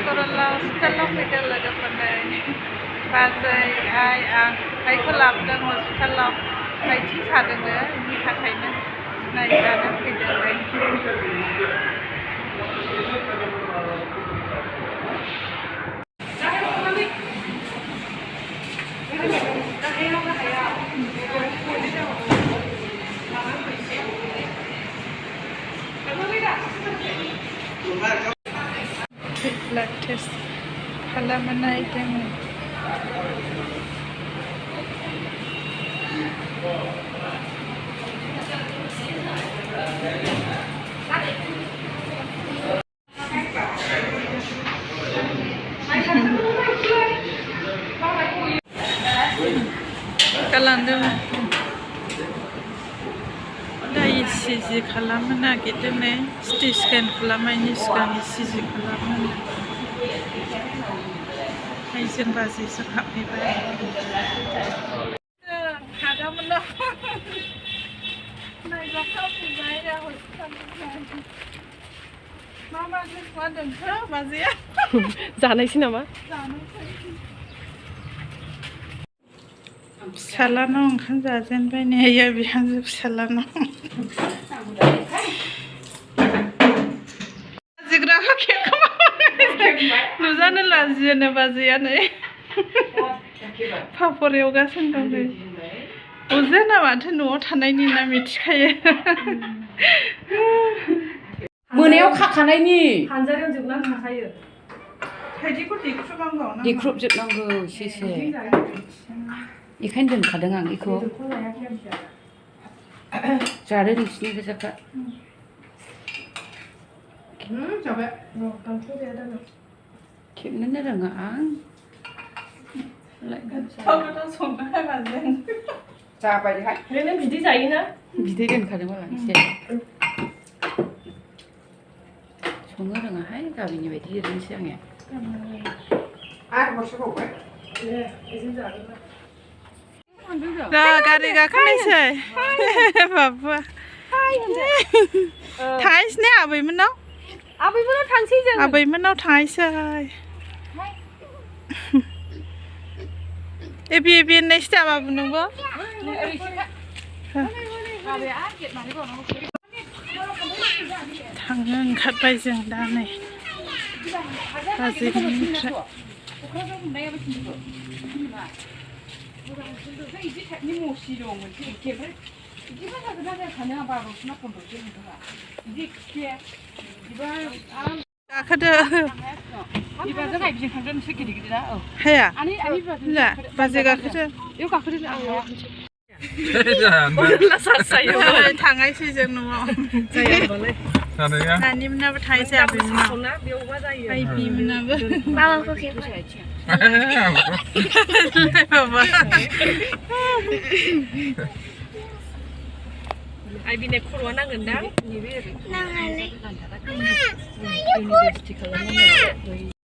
Nagoralau hospital fैदों लोगोफोरनै बाजै आइ आं आइखौ लाबोदों हस्पिटालाव आथिं सादोंनो बेनि थाखायनो नायजानो फैदों blood test खालामनो नागिरदों खालामदों दायो ECG खालामनो नागिरदों ने CT स्केन खालामनायनि सिगां ECG खालामनो जों बाजैजों हाबफैबाय हादामोन नायजाखाव फैबाय हस्पिटालनिफ्राय मा होदोंथो बाजैया जानायसै नामा फिसालानाव ओंखाम जाजेनबाय ने बिहामजो फिसालानाव लाजिग्राखौ खेबखौ नुजानो लाजियोनो बाजैया नै पापर एवगासिनो दं अजेना माथो न'आव थानायनि ना मिथिखायो मोनायाव खाखानायनि हानजायाव जोबनानै थाखायो थाइजौखौ देख्रुबजोबनांगौ एसे बेखायनो दोनखादों आं बेखौ जादो नोंसिनि गोजाखा खेबनोनो रोङा आं जाबायहाय नों बिदै जायोना बिदै दोनखादों माला एसे संनो रोङाहाय गामिनि बायदि ओरैनोसै आङो आरो हरसेबावबाय दा गारि गाखोनायसै बाबा थांसै ने आबैमोननाव थांसै जों आबैमोननाव थांसै एबे होननायसो दा बाबु नोंबो थांनो ओंखारबाय जों दा नै बाजैनिफ्राय गाखोदो हाया बाजै गाखोदो थांनायसै जों न'आव नानिमोनाबो थांसै आबैमोनाव आइबिमोनाबो आइबिनो खर'आ नांगोन दा